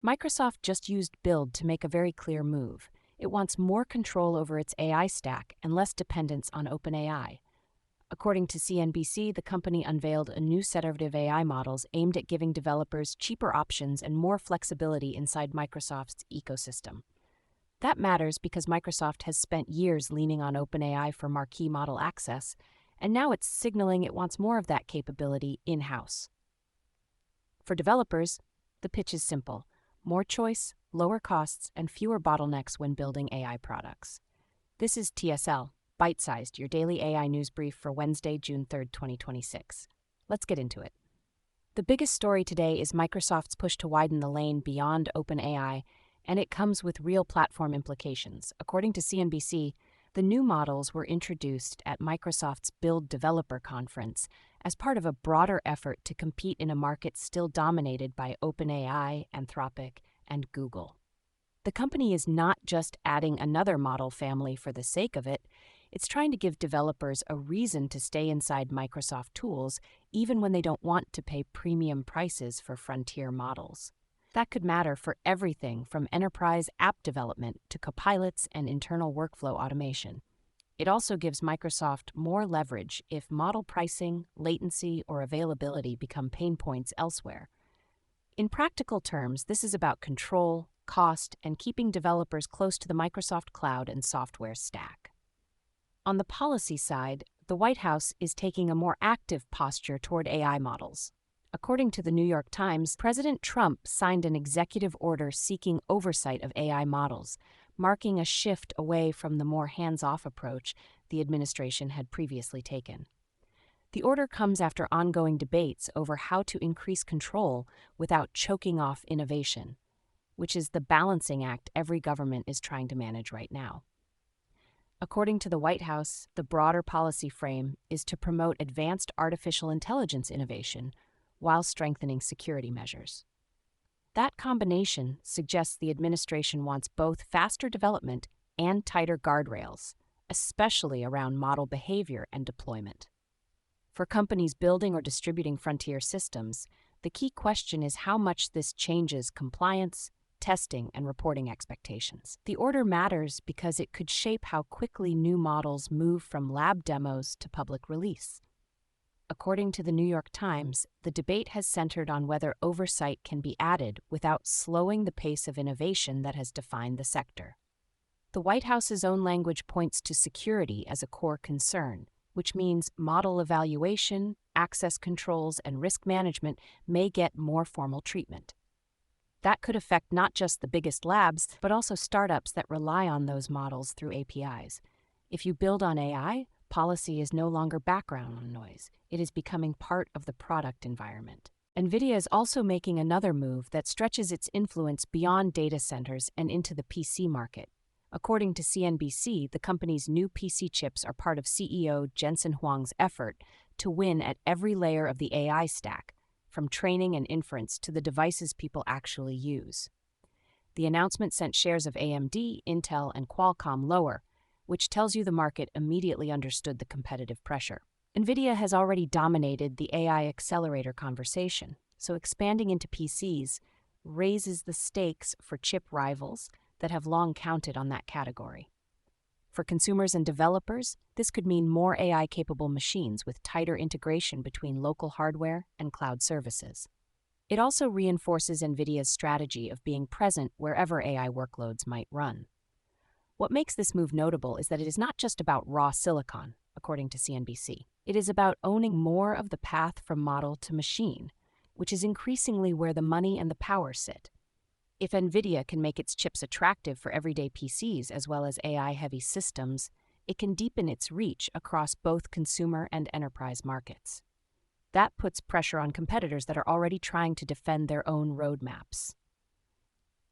Microsoft just used Build to make a very clear move. It wants more control over its AI stack and less dependence on OpenAI. According to CNBC, the company unveiled a new set of AI models aimed at giving developers cheaper options and more flexibility inside Microsoft's ecosystem. That matters because Microsoft has spent years leaning on OpenAI for marquee model access, and now it's signaling it wants more of that capability in-house. For developers, the pitch is simple: more choice, lower costs, and fewer bottlenecks when building AI products. This is TSL, Byte Sized, your daily AI news brief for Wednesday, June 3rd, 2026. Let's get into it. The biggest story today is Microsoft's push to widen the lane beyond OpenAI, and it comes with real platform implications. According to CNBC, the new models were introduced at Microsoft's Build Developer Conference as part of a broader effort to compete in a market still dominated by OpenAI, Anthropic, and Google. The company is not just adding another model family for the sake of it, it's trying to give developers a reason to stay inside Microsoft tools even when they don't want to pay premium prices for frontier models. That could matter for everything from enterprise app development to copilots and internal workflow automation. It also gives Microsoft more leverage if model pricing, latency, or availability become pain points elsewhere. In practical terms, this is about control, cost, and keeping developers close to the Microsoft cloud and software stack. On the policy side, the White House is taking a more active posture toward AI models. According to the New York Times, President Trump signed an executive order seeking oversight of AI models, marking a shift away from the more hands-off approach the administration had previously taken. The order comes after ongoing debates over how to increase control without choking off innovation, which is the balancing act every government is trying to manage right now. According to the White House, the broader policy frame is to promote advanced artificial intelligence innovation while strengthening security measures. That combination suggests the administration wants both faster development and tighter guardrails, especially around model behavior and deployment. For companies building or distributing frontier systems, the key question is how much this changes compliance, testing, and reporting expectations. The order matters because it could shape how quickly new models move from lab demos to public release. According to the New York Times, the debate has centered on whether oversight can be added without slowing the pace of innovation that has defined the sector. The White House's own language points to security as a core concern, which means model evaluation, access controls, and risk management may get more formal treatment. That could affect not just the biggest labs, but also startups that rely on those models through APIs. If you build on AI, policy is no longer background noise. It is becoming part of the product environment. Nvidia is also making another move that stretches its influence beyond data centers and into the PC market. According to CNBC, the company's new PC chips are part of CEO Huang's effort to win at every layer of the AI stack, from training and inference to the devices people actually use. The announcement sent shares of AMD, Intel, and Qualcomm lower, which tells you the market immediately understood the competitive pressure. Nvidia has already dominated the AI accelerator conversation, so expanding into PCs raises the stakes for chip rivals that have long counted on that category. For consumers and developers, this could mean more AI-capable machines with tighter integration between local hardware and cloud services. It also reinforces Nvidia's strategy of being present wherever AI workloads might run. What makes this move notable is that it is not just about raw silicon, according to CNBC. It is about owning more of the path from model to machine, which is increasingly where the money and the power sit. If Nvidia can make its chips attractive for everyday PCs as well as AI-heavy systems, it can deepen its reach across both consumer and enterprise markets. That puts pressure on competitors that are already trying to defend their own roadmaps.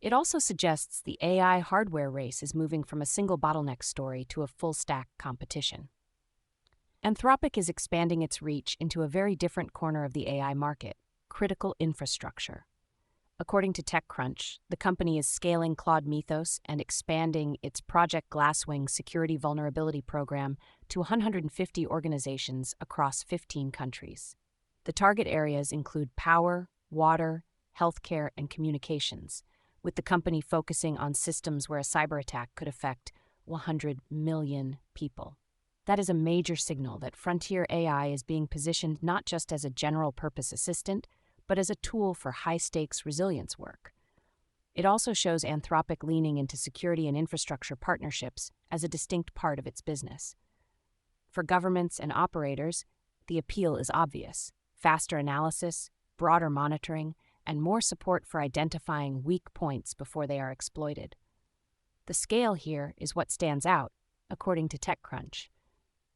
It also suggests the AI hardware race is moving from a single bottleneck story to a full-stack competition. Anthropic is expanding its reach into a very different corner of the AI market: critical infrastructure. According to TechCrunch, the company is scaling Claude Mythos and expanding its Project Glasswing security vulnerability program to 150 organizations across 15 countries. The target areas include power, water, healthcare, and communications, with the company focusing on systems where a cyber attack could affect 100 million people. That is a major signal that frontier AI is being positioned not just as a general-purpose assistant, but as a tool for high-stakes resilience work. It also shows Anthropic leaning into security and infrastructure partnerships as a distinct part of its business. For governments and operators, the appeal is obvious: faster analysis, broader monitoring, and more support for identifying weak points before they are exploited. The scale here is what stands out, according to TechCrunch.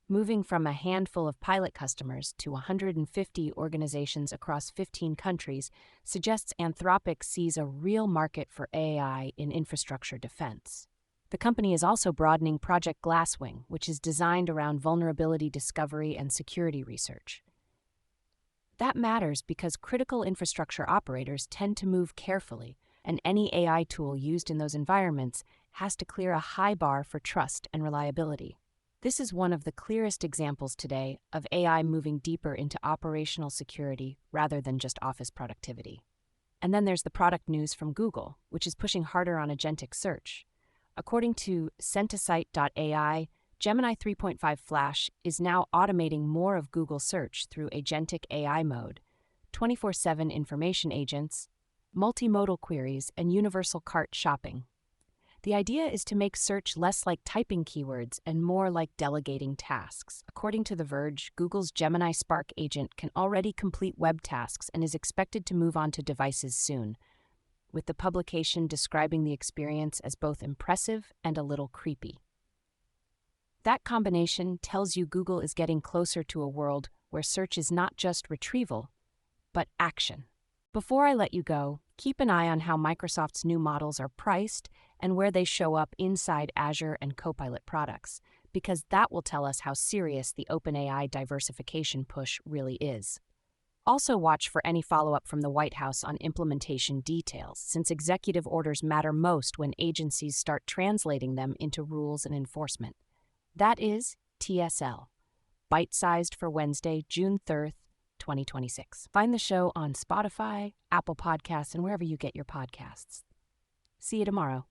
Moving from a handful of pilot customers to 150 organizations across 15 countries suggests Anthropic sees a real market for AI in infrastructure defense. The company is also broadening Project Glasswing, which is designed around vulnerability discovery and security research. That matters because critical infrastructure operators tend to move carefully, and any AI tool used in those environments has to clear a high bar for trust and reliability. This is one of the clearest examples today of AI moving deeper into operational security rather than just office productivity. And then there's the product news from Google, which is pushing harder on agentic search. According to sentisight.ai, Gemini 3.5 Flash is now automating more of Google search through agentic AI mode, 24/7 information agents, multimodal queries, and universal cart shopping. The idea is to make search less like typing keywords and more like delegating tasks. According to The Verge, Google's Gemini Spark agent can already complete web tasks and is expected to move on to devices soon, with the publication describing the experience as both impressive and a little creepy. That combination tells you Google is getting closer to a world where search is not just retrieval, but action. Before I let you go, keep an eye on how Microsoft's new models are priced and where they show up inside Azure and Copilot products, because that will tell us how serious the OpenAI diversification push really is. Also watch for any follow-up from the White House on implementation details, since executive orders matter most when agencies start translating them into rules and enforcement. That is TSL, Byte Sized for Wednesday, June 3rd, 2026. Find the show on Spotify, Apple Podcasts, and wherever you get your podcasts. See you tomorrow.